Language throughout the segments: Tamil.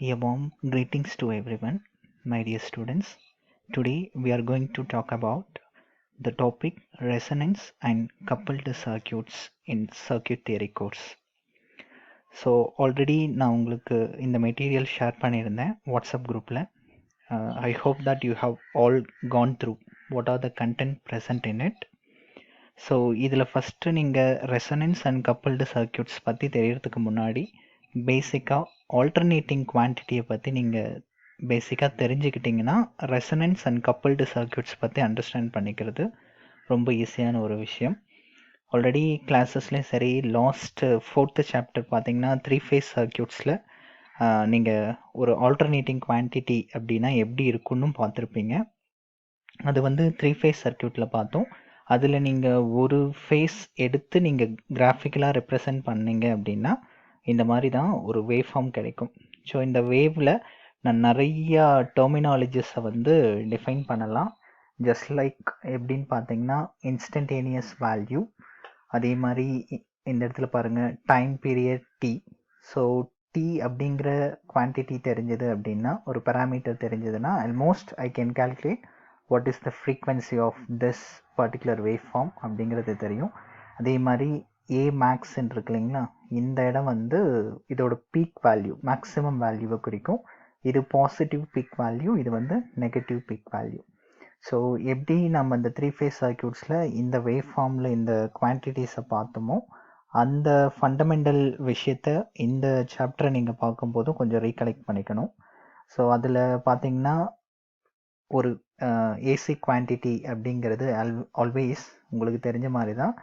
A warm greetings to everyone, my dear students. Today we are going to talk about the topic resonance and coupled circuits in circuit theory course. So already நான் உங்களுக்கு இந்த மெட்டீரியல் ஷேர் பண்ணியிருந்தேன் வாட்ஸ்அப் குரூப்பில். I hope that you have all gone through what are the content present in it. So இதில் ஃபஸ்ட்டு நீங்கள் ரெசனன்ஸ் அண்ட் கப்புள்டு சர்க்கியூட்ஸ் பற்றி தெரியறதுக்கு முன்னாடி பேசிக்காக ஆல்டர்னேட்டிங் குவான்டிட்டியை பற்றி நீங்கள் பேசிக்காக தெரிஞ்சுக்கிட்டிங்கன்னா ரெசனன்ஸ் அண்ட் கப்புள்டு சர்க்கியூட்ஸ் பற்றி அண்டர்ஸ்டாண்ட் பண்ணிக்கிறது ரொம்ப ஈஸியான ஒரு விஷயம். ஆல்ரெடி கிளாஸஸ்லேயும் சரி, லாஸ்ட் 4th சாப்டர் பார்த்தீங்கன்னா 3 ஃபேஸ் சர்க்கியூட்ஸில் நீங்கள் ஒரு ஆல்டர்னேட்டிங் குவான்டிட்டி அப்படின்னா எப்படி இருக்குன்னு பார்த்துருப்பீங்க. அது வந்து 3 ஃபேஸ் சர்க்கியூட்டில் பார்த்தோம். அதில் நீங்கள் ஒரு ஃபேஸ் எடுத்து நீங்கள் கிராஃபிக்கலாக ரெப்ரசன்ட் பண்ணீங்க அப்படின்னா இந்த மாதிரி தான் ஒரு வேவ் ஃபார்ம் கிடைக்கும். ஸோ இந்த வேவில் நான் நிறையா டெர்மினாலஜிஸை வந்து டிஃபைன் பண்ணலாம். ஜஸ்ட் லைக் எப்படின்னு பார்த்தீங்கன்னா இன்ஸ்டன்டேனியஸ் வேல்யூ, அதே மாதிரி இந்த இடத்துல பாருங்கள் time period T. So T அப்படிங்கிற குவான்டிட்டி தெரிஞ்சது அப்படின்னா, ஒரு பேராமீட்டர் தெரிஞ்சதுன்னா almost I can calculate what is the frequency of this particular wave form அப்படிங்கிறது தெரியும். அதே மாதிரி ஏ மேக்ஸ்ன்னு இருக்கு இல்லைங்களா, இந்த இடம் வந்து இதோட பீக் வேல்யூ மேக்ஸிமம் வேல்யூவை குறிக்கும். இது பாசிட்டிவ் பீக் வேல்யூ, இது வந்து நெகட்டிவ் பீக் வேல்யூ. ஸோ எப்படி நம்ம இந்த 3 ஃபேஸ் சர்க்கியூட்ஸில் இந்த வேவ் ஃபார்மில் இந்த குவான்டிட்டிஸை பார்த்தோமோ அந்த ஃபண்டமெண்டல் விஷயத்த இந்த சாப்டரை நீங்கள் பார்க்கும்போதும் கொஞ்சம் ரீகலெக்ட் பண்ணிக்கணும். ஸோ அதில் பார்த்தீங்கன்னா ஒரு ஏசி குவான்டிட்டி அப்படிங்கிறது ஆல்வேஸ் உங்களுக்கு தெரிஞ்ச மாதிரி தான்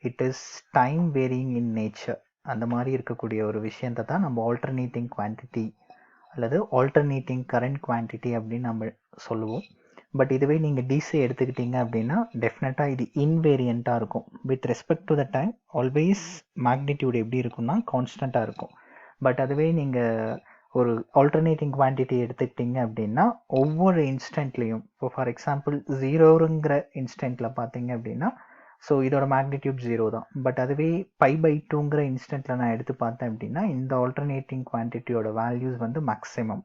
it is time varying in nature. அந்த மாதிரி இருக்கக்கூடிய ஒரு விஷயத்தை தான் நம்ம ஆல்டர்னேட்டிங் குவான்டிட்டி அல்லது ஆல்டர்னேட்டிங் கரண்ட் குவான்டிட்டி அப்படின்னு நம்ம சொல்லுவோம். பட் இதுவே நீங்கள் டிசி எடுத்துக்கிட்டீங்க அப்படின்னா டெஃபினட்டாக இது இன்வேரியண்ட்டாக இருக்கும். With respect to the time always magnitude எப்படி இருக்கும்னா கான்ஸ்டண்ட்டாக இருக்கும். பட் அதுவே நீங்கள் ஒரு ஆல்டர்னேட்டிங் குவான்டிட்டி எடுத்துக்கிட்டிங்க அப்படின்னா ஒவ்வொரு இன்ஸ்டன்ட்லேயும், இப்போ ஃபார் எக்ஸாம்பிள் 0ங்கிற இன்ஸ்டன்ட்டில் பார்த்தீங்க அப்படின்னா ஸோ இதோட மேக்னிடியூட் 0 தான். பட் அதுவே π/2ங்கிற இன்ஸ்டன்ட்டில் நான் எடுத்து பார்த்தேன் அப்படின்னா இந்த ஆல்டர்னேட்டிங் குவான்டிட்டியோட வேல்யூஸ் வந்து மேக்ஸிமம்.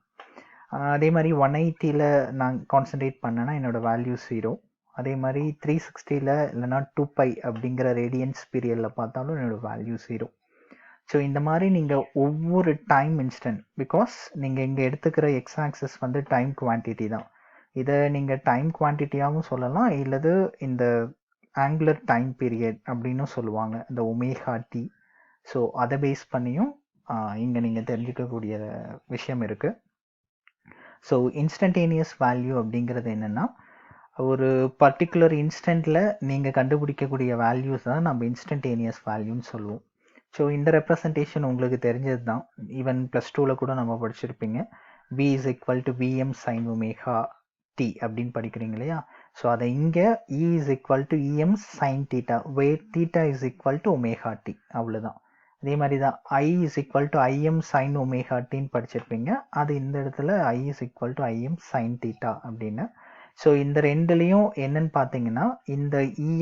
அதே மாதிரி 180ல் நான் கான்சன்ட்ரேட் பண்ணேன்னா என்னோட வேல்யூ 0. அதே மாதிரி 360ல் இல்லைனா 2π அப்படிங்கிற ரேடியன்ஸ் பீரியடில் பார்த்தாலும் என்னோட வேல்யூ 0. ஸோ இந்த மாதிரி நீங்கள் ஒவ்வொரு டைம் இன்ஸ்டன்ட், பிகாஸ் நீங்கள் இங்கே எடுத்துக்கிற எக்ஸ் ஆக்சஸ் வந்து டைம் குவான்டிட்டி தான். இதை நீங்கள் டைம் குவான்டிட்டியாகவும் சொல்லலாம், இல்லது இந்த ஆங்குலர் டைம் பீரியட் அப்படின்னு சொல்லுவாங்க, இந்த ஒமேகா டி. ஸோ அதை பேஸ் பண்ணியும் இங்கே நீங்கள் தெரிஞ்சுக்கக்கூடிய விஷயம் இருக்குது. ஸோ இன்ஸ்டன்டேனியஸ் வேல்யூ அப்படிங்கிறது என்னென்னா, ஒரு பர்டிகுலர் இன்ஸ்டண்ட்டில் நீங்கள் கண்டுபிடிக்கக்கூடிய வேல்யூஸ் தான் நம்ம இன்ஸ்டன்டேனியஸ் வேல்யூன்னு சொல்லுவோம். ஸோ இந்த ரெப்ரசன்டேஷன் உங்களுக்கு தெரிஞ்சது தான், ஈவன் +2ல் கூட நம்ம படிச்சிருப்பீங்க. V is equal to Vm sin omega t அப்படின்னு படிக்கிறீங்க இல்லையா. ஸோ அதை இங்கே E is equal to Em sin theta, where theta is equal to omega t, அவ்வளோதான். அதே மாதிரி தான் I is equal to Im sin omega tன்னு படிச்சிருப்பீங்க. அது இந்த இடத்துல I is equal to Im sin theta அப்படின்னு. ஸோ இந்த ரெண்டுலேயும் என்னன்னு பார்த்தீங்கன்னா இந்த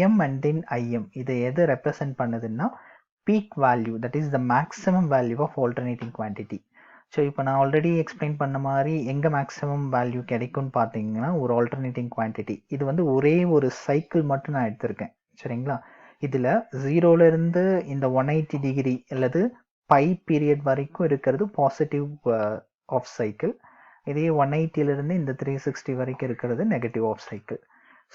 Em and then Im இதை எது ரெப்ரசன்ட் பண்ணுதுன்னா peak value, that is the maximum value of alternating quantity. So இப்போ நான் ஆல்ரெடி எக்ஸ்பிளைன் பண்ண மாதிரி எங்கே மேக்ஸிமம் வேல்யூ கிடைக்கும்னு பார்த்தீங்கன்னா ஒரு ஆல்டர்னேட்டிங் குவான்டிட்டி, இது வந்து ஒரே ஒரு சைக்கிள் மட்டும் நான் எடுத்திருக்கேன், சரிங்களா. இதில் 0லேருந்து இந்த 180 டிகிரி அல்லது பை பீரியட் வரைக்கும் இருக்கிறது பாசிட்டிவ் ஆஃப் சைக்கிள். இதே 180லேருந்து இந்த 360 வரைக்கும் இருக்கிறது நெகட்டிவ் ஆஃப் சைக்கிள்.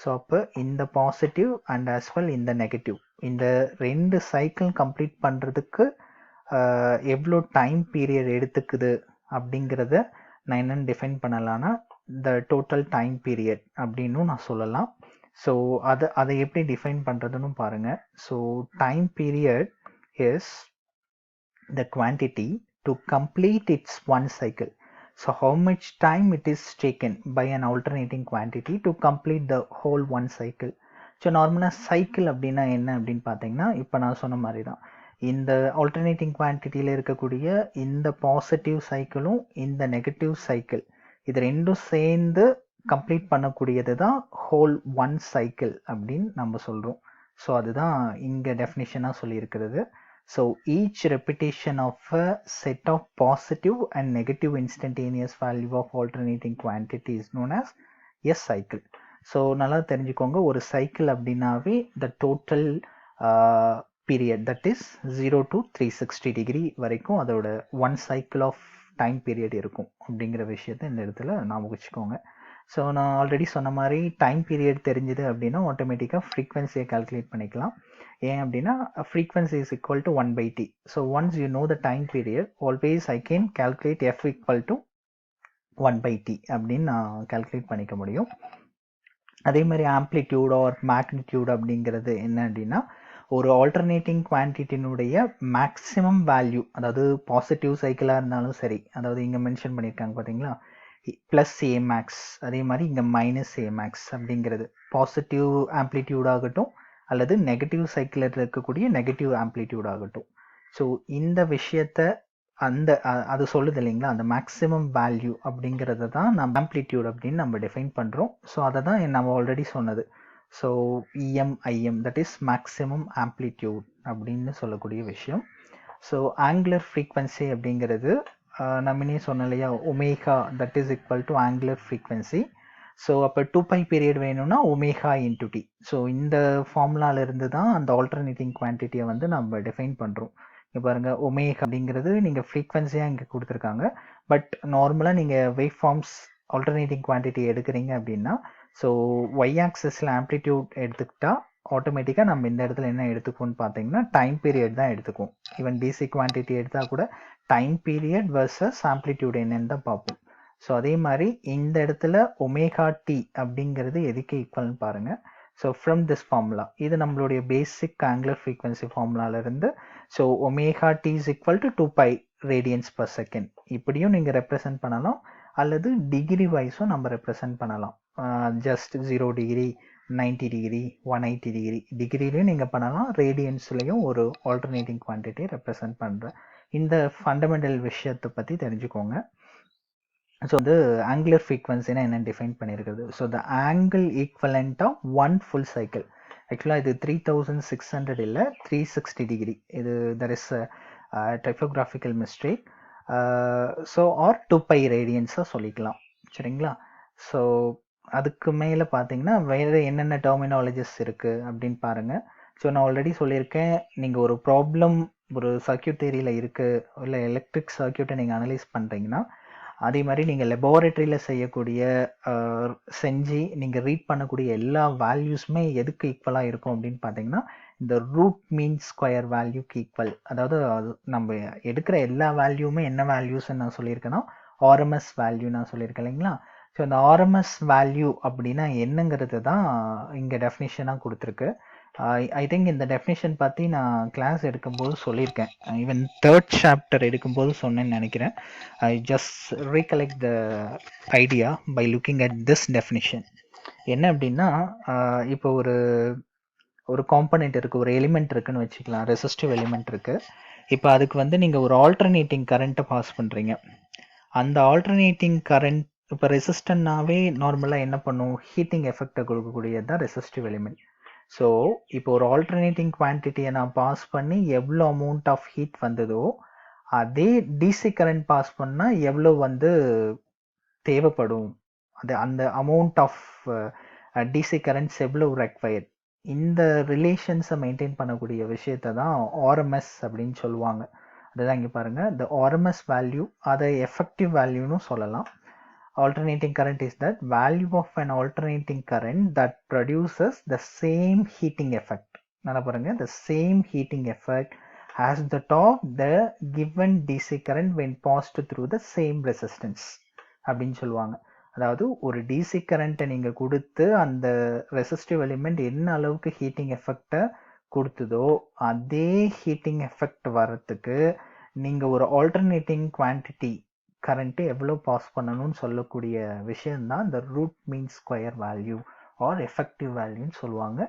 ஸோ அப்போ இந்த பாசிட்டிவ் அண்ட் ஆஸ் வெல் இந்த நெகட்டிவ், இந்த 2 சைக்கிள் கம்ப்ளீட் பண்ணுறதுக்கு எவ்வளோ டைம் பீரியட் எடுத்துக்குது அப்படிங்கிறத நான் என்னென்னு டிஃபைன் பண்ணலான்னா த டோட்டல் டைம் பீரியட் அப்படின்னு நான் சொல்லலாம். ஸோ அதை எப்படி டிஃபைன் பண்ணுறதுன்னு பாருங்கள். So time period is the quantity to complete it's one cycle. So how much time it is taken by an alternating quantity to complete the whole one cycle. So நார்மலாக சைக்கிள் அப்படின்னா என்ன அப்படின்னு பார்த்தீங்கன்னா இப்போ நான் சொன்ன மாதிரி தான், இந்த ஆல்டர்னேட்டிங் குவான்டிட்டியில் இருக்கக்கூடிய இந்த பாசிட்டிவ் சைக்கிளும் இந்த நெகட்டிவ் சைக்கிள் இது ரெண்டும் சேர்ந்து கம்ப்ளீட் பண்ணக்கூடியது தான் ஹோல் ஒன் சைக்கிள் அப்படின்னு நம்ம சொல்கிறோம். ஸோ அதுதான் இங்கே டெஃபினிஷனாக சொல்லியிருக்கிறது. So each repetition of a set of positive and negative instantaneous value of alternating quantity is known as a cycle. So நல்லா தெரிஞ்சுக்கோங்க, ஒரு சைக்கிள் அப்படின்னாவே the total period that is 0 to 360 degree வரைக்கும் அதோட one cycle of time period இருக்கும் அப்படிங்கிற விஷயத்த இந்த இடத்துல ஞாபகம் வச்சுக்கோங்க. ஸோ நான் ஆல்ரெடி சொன்ன மாதிரி டைம் பீரியட் தெரிஞ்சுது அப்படின்னா ஆட்டோமேட்டிக்காக ஃப்ரீக்வன்சியை கால்குலேட் பண்ணிக்கலாம். ஏன் அப்படின்னா frequency is equal to 1/t. So once you know the time period always I can calculate f equal to 1/t அப்படின்னு நான் கால்குலேட் பண்ணிக்க முடியும். அதே மாதிரி ஆம்ப்ளிடியூட் ஆர் மேக்னிடியூட் அப்படிங்கிறது என்ன அப்படின்னா ஒரு ஆல்டர்னேட்டிங் குவான்டிட்டினுடைய மேக்ஸிமம் வேல்யூ, அதாவது பாசிட்டிவ் சைக்கிளாக இருந்தாலும் சரி, அதாவது இங்கே மென்ஷன் பண்ணியிருக்காங்க பார்த்தீங்களா, ப்ளஸ் ஏ மேக்ஸ், அதே மாதிரி இங்கே மைனஸ் ஏ மேக்ஸ் அப்படிங்கிறது பாசிட்டிவ் ஆம்ப்ளிடியூட் ஆகட்டும் அல்லது நெகட்டிவ் சைக்கிளில் இருக்கக்கூடிய நெகட்டிவ் ஆம்ப்ளிடியூட் ஆகட்டும். ஸோ இந்த விஷயத்த அது சொல்லுது இல்லைங்களா, அந்த மேக்ஸிமம் வேல்யூ அப்படிங்கிறத தான் நம்ம ஆம்ப்ளிடியூட் அப்படின்னு நம்ம டிஃபைன் பண்ணுறோம். ஸோ அதை தான் நம்ம ஆல்ரெடி சொன்னது. So EMIM that is maximum amplitude அப்படின்னு சொல்லக்கூடிய விஷயம். ஸோ ஆங்குலர் ஃப்ரீக்வன்சி அப்படிங்கிறது நம்மனே சொன்னோம் இல்லையா, omega that is equal to angular frequency. So அப்போ 2π பீரியட் வேணும்னா ஒமேகா இன்டு டி. ஸோ இந்த ஃபார்முலாவிலிருந்து தான் அந்த ஆல்டர்னேட்டிங் குவான்டிட்டியை வந்து நம்ம டிஃபைன் பண்ணுறோம். இங்கே பாருங்கள், ஒமேகா அப்படிங்கிறது நீங்கள் ஃப்ரீக்வன்சியாக இங்கே கொடுத்துருக்காங்க. பட் நார்மலாக நீங்கள் வேவ் ஃபார்ம்ஸ் ஆல்டர்னேட்டிங் குவான்டிட்டி எடுக்கிறீங்க அப்படின்னா, ஸோ ஒய் ஆக்சிஸில் ஆம்ப்ளிடியூட் எடுத்துக்கிட்டா ஆட்டோமேட்டிக்காக நம்ம இந்த இடத்துல என்ன எடுத்துக்கோன்னு பார்த்தீங்கன்னா டைம் பீரியட் தான் எடுத்துக்கும். ஈவன் டிசி குவான்டிட்டி எடுத்தால் கூட டைம் பீரியட் வர்சஸ் ஆம்ப்ளிடியூட் என்னன்னு தான் பார்ப்போம். ஸோ அதே மாதிரி இந்த இடத்துல ஒமேகா டி அப்படிங்கிறது எதுக்கு ஈக்குவல்னு பாருங்கள். ஸோ ஃப்ரம் திஸ் ஃபார்முலா, இது நம்மளுடைய பேசிக் ஆங்குலர் ஃப்ரீக்வன்சி ஃபார்முலாவிலேருந்து, so omega T is equal to 2π radians per second இப்படியும் நீங்கள் ரெப்ரசன்ட் பண்ணலாம், அல்லது டிகிரி வைஸும் நம்ம ரெப்ரசன்ட் பண்ணலாம். ஜஸ்ட் 0 டிகிரி, 90 டிகிரி, 180 டிகிரி டிகிரிலையும் நீங்கள் பண்ணலாம், ரேடியன்ஸ்லையும் ஒரு ஆல்டர்னேட்டிங் குவான்டிட்டி ரெப்ரசன்ட் பண்ணுற இந்த ஃபண்டமெண்டல் விஷயத்தை பற்றி தெரிஞ்சுக்கோங்க. ஸோ வந்து ஆங்குலர் ஃப்ரீக்வன்சினா என்ன டிஃபைன் பண்ணியிருக்குது. So the angle equivalent of one full cycle. ஆக்சுவலாக இது 3600 இல்லை, 360 டிகிரி. இது there is typographical mistake. So or 2π ரேடியன்ஸாக சொல்லிக்கலாம், சரிங்களா. ஸோ அதுக்கு மேலே பார்த்தீங்கன்னா வேறு என்னென்ன டெர்மினாலஜிஸ் இருக்குது அப்படின்னு பாருங்கள். ஸோ நான் ஆல்ரெடி சொல்லியிருக்கேன், நீங்கள் ஒரு ப்ராப்ளம் ஒரு சர்க்யூட் தியரியில் இருக்குது, இல்லை எலக்ட்ரிக் சர்க்யூட்டை நீங்கள் அனலைஸ் பண்ணுறீங்கன்னா, அதே மாதிரி நீங்கள் லெபார்ட்டரியில் செய்யக்கூடிய செஞ்சு நீங்கள் ரீட் பண்ணக்கூடிய எல்லா வேல்யூஸுமே எதுக்கு ஈக்குவலாக இருக்கும் அப்படின்னு பார்த்தீங்கன்னா இந்த ரூட் மீன் ஸ்கொயர் வேல்யூக்கு ஈக்குவல். அதாவது நம்ம எடுக்கிற எல்லா வேல்யூமே என்ன வேல்யூஸ்ன்னு நான் சொல்லியிருக்கேன்னா ஆர்எம்எஸ் வேல்யூ நான் சொல்லியிருக்கேன் இல்லைங்களா. ஸோ இந்த ஆர்எம்எஸ் வேல்யூ அப்படின்னா என்னங்கிறது தான் இங்கே டெஃபினிஷனாக கொடுத்துருக்கு. ஐ திங்க் இந்த டெஃபினேஷன் பற்றி நான் கிளாஸ் எடுக்கும்போது சொல்லியிருக்கேன், ஈவன் 3rd சாப்டர் எடுக்கும்போது சொன்னேன்னு நினைக்கிறேன். I just recollect the idea by looking at this definition. என்ன அப்படின்னா, இப்போ ஒரு காம்பனண்ட் இருக்குது, ஒரு எலிமெண்ட் இருக்குன்னு வச்சுக்கலாம், ரெசிஸ்டிவ் எலிமெண்ட் இருக்குது. இப்போ அதுக்கு வந்து நீங்கள் ஒரு ஆல்டர்னேட்டிங் கரண்ட்டை பாஸ் பண்ணுறீங்க. அந்த ஆல்டர்னேட்டிங் கரண்ட் இப்போ ரெசிஸ்டன்ட்னாவே நார்மலாக என்ன பண்ணும், ஹீட்டிங் எஃபெக்டை கொடுக்கக்கூடியது தான் ரெசிஸ்டிவ் எலிமெண்ட். ஸோ இப்போ ஒரு ஆல்டர்னேட்டிங் குவான்டிட்டியை நான் பாஸ் பண்ணி எவ்வளோ அமௌண்ட் ஆஃப் ஹீட் வந்ததோ அதே டிசி கரண்ட் பாஸ் பண்ணால் எவ்வளோ வந்து தேவைப்படும், அது அந்த அமௌண்ட் ஆஃப் டிசி கரண்ட்ஸ் எவ்வளோ ரெக்வயர்ட், இந்த ரிலேஷன்ஸை மெயின்டைன் பண்ணக்கூடிய விஷயத்தை தான் ஆர்எம்எஸ் அப்படின்னு சொல்லுவாங்க. அதுதான் இங்கே பாருங்கள், the RMS வேல்யூ அதை எஃபெக்டிவ் வேல்யூன்னு சொல்லலாம். Alternating current is that value of an alternating current that produces the same heating effect. நல்லா பாருங்க, the same heating effect as that of the given DC current when passed through the same resistance அப்படின்னு சொல்லுவாங்க. அதாவது ஒரு டிசி கரண்ட்டை நீங்கள் கொடுத்து அந்த ரெசிஸ்டிவ் எலிமெண்ட் என்ன அளவுக்கு ஹீட்டிங் எஃபெக்டை கொடுத்ததோ அதே ஹீட்டிங் எஃபெக்ட் வர்றதுக்கு நீங்கள் ஒரு ஆல்டர்னேட்டிங் குவான்டிட்டி கரண்ட்டு எவ்வளோ பாஸ் பண்ணணும்னு சொல்லக்கூடிய விஷயம்தான் இந்த root mean square value or effective வேல்யூன்னு சொல்லுவாங்க.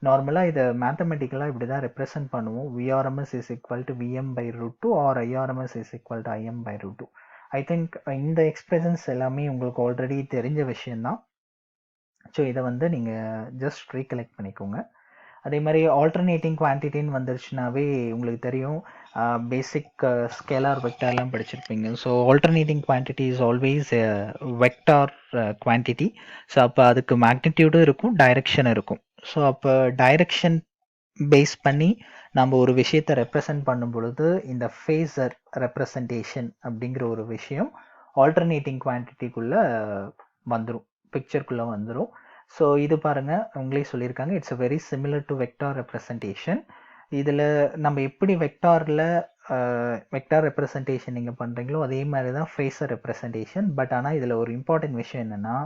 நார்மலாக இதை மேத்தமெட்டிக்கலாக இப்படி தான் ரெப்ரசன்ட் பண்ணுவோம். VRMS is equal to Vm/√2 or IRMS is equal to Im/√2. I think இந்த எக்ஸ்பிரஷன்ஸ் எல்லாமே உங்களுக்கு ஆல்ரெடி தெரிஞ்ச விஷயந்தான். ஸோ இதை வந்து நீங்கள் ஜஸ்ட் ரீகலெக்ட் பண்ணிக்கோங்க. அதே மாதிரி ஆல்டர்னேட்டிங் குவான்டிட்டின்னு வந்துருச்சுனாவே உங்களுக்கு தெரியும், பேசிக் ஸ்கேலார் வெக்டார்லாம் படிச்சிருப்பீங்க. So alternating quantity is always vector quantity. So அப்போ அதுக்கு மேக்னிடியூடும் இருக்கும், டைரக்ஷன் இருக்கும். ஸோ அப்போ டைரக்ஷன் பேஸ் பண்ணி நம்ம ஒரு விஷயத்தை ரெப்ரசன்ட் பண்ணும் பொழுது இந்த ஃபேஸர் ரெப்ரசன்டேஷன் அப்படிங்கிற ஒரு விஷயம் ஆல்டர்னேட்டிங் குவான்டிட்டிக்குள்ள வந்துடும், பிக்சருக்குள்ள வந்துடும். ஸோ இது பாருங்க, உங்களே சொல்லியிருக்காங்க, it's a very similar to vector representation. இதில் நம்ம எப்படி வெக்டார் ரெப்ரசன்டேஷன் நீங்கள் பண்ணுறீங்களோ அதே மாதிரி தான் ஃபேஸர் ரெப்ரசன்டேஷன். பட் ஆனால் இதில் ஒரு இம்பார்ட்டன்ட் விஷயம் என்னென்னா,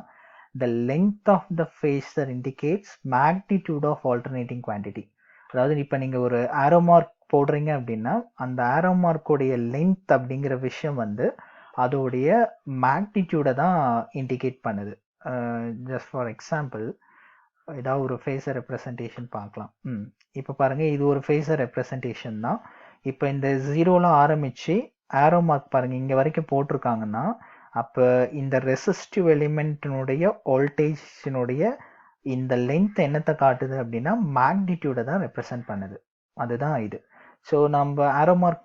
the length of the phasor indicates magnitude of alternating quantity. அதாவது இப்போ நீங்கள் ஒரு ஆரோ மார்க் போடுறீங்க அப்படின்னா அந்த ஆரோ மார்க்கோடைய லென்த் அப்படிங்கிற விஷயம் வந்து அதோடைய மேக்னிடியூடை தான் இண்டிகேட் பண்ணுது. ஜஸ்ட் ஃபார் எக்ஸாம்பிள், ஏதாவது ஒரு ஃபேஸர் ரெப்ரசன்டேஷன் பார்க்கலாம். இப்போ பாருங்கள், இது ஒரு ஃபேஸர் ரெப்ரசன்டேஷன் தான். இப்போ இந்த ஜீரோலாம் ஆரம்பித்து ஆரோ மார்க் பாருங்கள் இங்கே வரைக்கும் போட்டிருக்காங்கன்னா அப்போ இந்த ரெசிஸ்டிவ் எலிமெண்ட்டினுடைய வோல்டேஜினுடைய இந்த லென்த் என்னத்தை காட்டுது அப்படின்னா மேக்னிடியூடை தான் ரெப்ரசன்ட் பண்ணுது. அதுதான் இது. ஸோ நம்ம ஆரோ மார்க்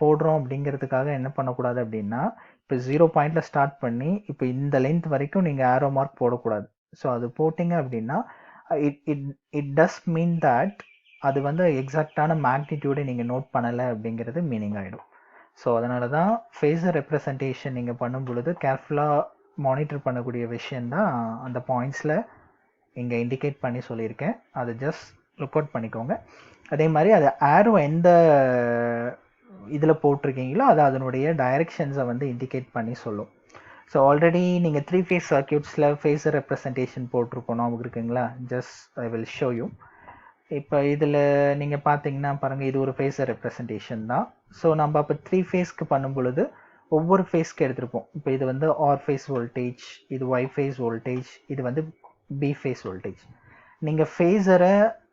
போடுறோம் அப்படிங்கிறதுக்காக என்ன பண்ணக்கூடாது அப்படின்னா, இப்போ 0 பாயிண்டில் ஸ்டார்ட் பண்ணி இப்போ இந்த லென்த் வரைக்கும் நீங்கள் ஆரோ மார்க் போடக்கூடாது. ஸோ அது போட்டிங்க அப்படின்னா இட் டஸ் மீன் தட் அது வந்து எக்ஸாக்டான மேக்னிடியூடை நீங்கள் நோட் பண்ணலை அப்படிங்கிறது மீனிங் ஆகிடும். ஸோ அதனால தான் ஃபேஸர் ரெப்ரசன்டேஷன் நீங்கள் பண்ணும் பொழுது கேர்ஃபுல்லாக மானிட்டர் பண்ணக்கூடிய விஷயந்தான் அந்த பாயிண்ட்ஸில் இங்கே இண்டிகேட் பண்ணி சொல்லியிருக்கேன். அதை ஜஸ்ட் லுக் அவுட் பண்ணிக்கோங்க. அதே மாதிரி அது ஆரோ எந்த இதில் போட்டிருக்கீங்களோ அது அதனுடைய டைரக்ஷன்ஸை வந்து இண்டிகேட் பண்ணி சொல்லும். ஸோ ஆல்ரெடி நீங்கள் 3 ஃபேஸ் சர்க்கியூட்ஸில் ஃபேஸர் ரெப்ரசன்டேஷன் போட்டிருக்கோம், நமக்கு இருக்குங்களா? Just I will show you. இப்போ இதில் நீங்கள் பார்த்தீங்கன்னா பாருங்கள், இது ஒரு ஃபேஸர் ரெப்ரசன்டேஷன் தான். ஸோ நம்ம அப்போ 3 ஃபேஸ்க்கு பண்ணும் பொழுது ஒவ்வொரு ஃபேஸ்க்கு எடுத்திருப்போம். இப்போ இது வந்து ஆர் ஃபேஸ் வோல்டேஜ், இது ஒய் ஃபேஸ் வோல்டேஜ், இது வந்து பி ஃபேஸ் வோல்டேஜ். நீங்கள் ஃபேஸரை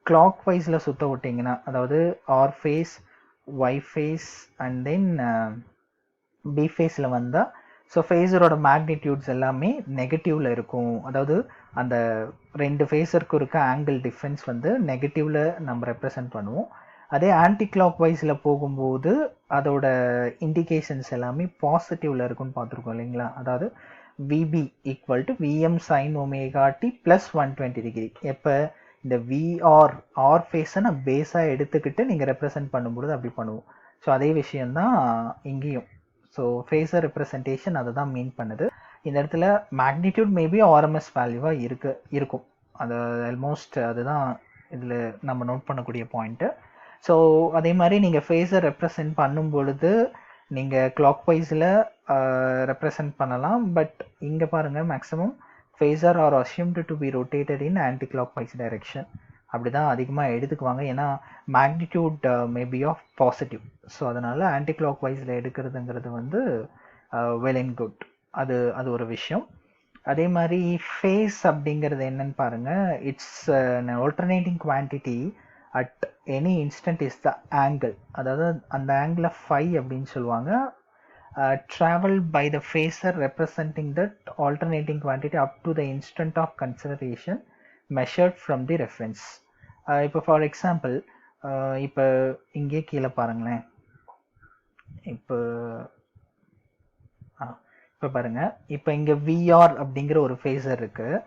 கிளாக் வைஸில் சுற்ற விட்டிங்கன்னா, அதாவது R phase, Y phase and then B ஃபேஸில் வந்தால், ஸோ ஃபேஸரோட மேக்னிடியூட்ஸ் எல்லாமே நெகட்டிவில் இருக்கும். அதாவது அந்த 2 ஃபேஸருக்கு இருக்க ஆங்கிள் டிஃப்ரென்ஸ் வந்து நெகட்டிவில் நம்ம ரெப்ரசன்ட் பண்ணுவோம். அதே ஆன்டி கிளாக் வைஸில் போகும்போது அதோட இண்டிகேஷன்ஸ் எல்லாமே பாசிட்டிவில் இருக்குன்னு பார்த்துருக்கோம் இல்லைங்களா? அதாவது VB equal to VM sine omega T plus 120 degree. எப்போ இந்த ஆர் ஃபேஸை நான் பேஸாக எடுத்துக்கிட்டு நீங்கள் ரெப்ரசன்ட் பண்ணும்போது அப்படி பண்ணுவோம். ஸோ அதே விஷயந்தான் இங்கேயும். ஸோ ஃபேஸர் ரெப்ரசன்டேஷன் அதை தான் மீன் பண்ணுது. இந்த இடத்துல மேக்னிடியூட் மேபி ஆர்எம்எஸ் வேல்யூவாக இருக்கும். அது ஆல்மோஸ்ட் அதுதான் இதில் நம்ம நோட் பண்ணக்கூடிய பாயிண்ட்டு. ஸோ அதே மாதிரி நீங்கள் ஃபேஸர் ரெப்ரசன்ட் பண்ணும் பொழுது நீங்கள் கிளாக் வைஸில் ரெப்ரசன்ட் பண்ணலாம். பட் இங்கே பாருங்கள், maximum phasor are assumed to be rotated in anticlockwise direction. அப்படி தான் அதிகமாக எடுத்துக்குவாங்க, ஏன்னா magnitude maybe of positive. So அதனால் ஆன்டி கிளாக் வைஸில் எடுக்கிறதுங்கிறது வந்து வெல் அண்ட் குட். அது ஒரு விஷயம். அதே மாதிரி ஃபேஸ் அப்படிங்கிறது என்னன்னு பாருங்கள், it's alternating quantity at any instant is the angle. அதாவது அந்த ஆங்கிளை ஃபை அப்படின்னு சொல்லுவாங்க. traveled by the phasor representing that alternating quantity up to the instant of consideration measured from the reference. இப்போ ஃபார் எக்ஸாம்பிள், இப்போ இங்கே கீழே பாருங்களேன். இப்போ பாருங்கள், இப்போ இங்கே விஆர் அப்படிங்கிற ஒரு ஃபேஸர் இருக்குது,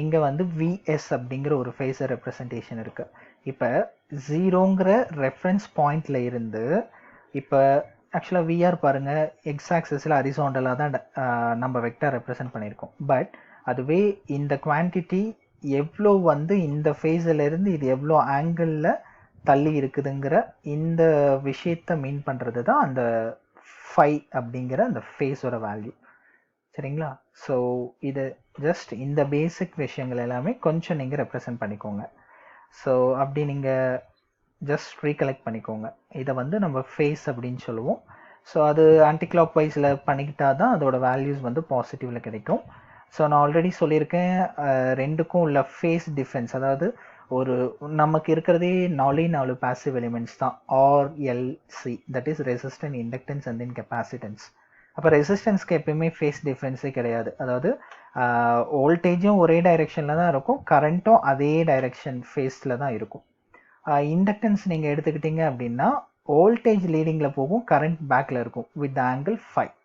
இங்கே வந்து விஎஸ் அப்படிங்கிற ஒரு ஃபேஸர் ரெப்ரசன்டேஷன் இருக்குது. இப்போ 0ங்கிற ரெஃபரன்ஸ் பாயிண்டில் இருந்து இப்போ ஆக்சுவலாக விஆர் பாருங்கள், எக்ஸ் ஆக்சஸில் ஹரிசாண்டலாக தான் நம்ம வெக்டார் ரெப்ரசன்ட் பண்ணியிருக்கோம். பட் அதுவே இந்த குவான்டிட்டி எவ்வளோ வந்து இந்த ஃபேஸிலேருந்து இது எவ்வளோ ஆங்கிளில் தள்ளி இருக்குதுங்கிற இந்த விஷயத்தை மீன் பண்ணுறது தான் அந்த ஃபை அப்படிங்கிற அந்த ஃபேஸோட வேல்யூ. சரிங்களா? ஸோ இது ஜஸ்ட் இந்த பேசிக் விஷயங்கள் எல்லாமே கொஞ்சம் நீங்கள் ரெப்ரசன்ட் பண்ணிக்கோங்க. ஸோ அப்படி நீங்கள் ஜஸ்ட் ரீகலெக்ட் பண்ணிக்கோங்க. இதை வந்து நம்ம ஃபேஸ் அப்படின்னு சொல்லுவோம். ஸோ அது ஆன்டி கிளாக் வைஸில் பண்ணிக்கிட்டா தான் அதோட வேல்யூஸ் வந்து பாசிட்டிவில் கிடைக்கும். ஸோ நான் ஆல்ரெடி சொல்லியிருக்கேன், ரெண்டுக்கும் உள்ள ஃபேஸ் டிஃப்ரென்ஸ், அதாவது ஒரு நமக்கு இருக்கிறதே 4 பாசிவ் எலிமெண்ட்ஸ் தான், RLC, that is resistance, inductance and then capacitance. அப்போ ரெசிஸ்டன்ஸ்க்கு எப்பயுமே ஃபேஸ் டிஃப்ரென்ஸே கிடையாது. அதாவது வோல்டேஜும் ஒரே டைரெக்ஷனில் தான் இருக்கும், கரண்ட்டும் அதே டைரெக்ஷன் ஃபேஸில் தான் இருக்கும். இண்டக்டன்ஸ் நீங்கள் எடுத்துக்கிட்டீங்க அப்படின்னா வோல்டேஜ் லீடிங்கில் போகும், கரண்ட் பேக்கில் இருக்கும் வித் ஆங்கிள் 5.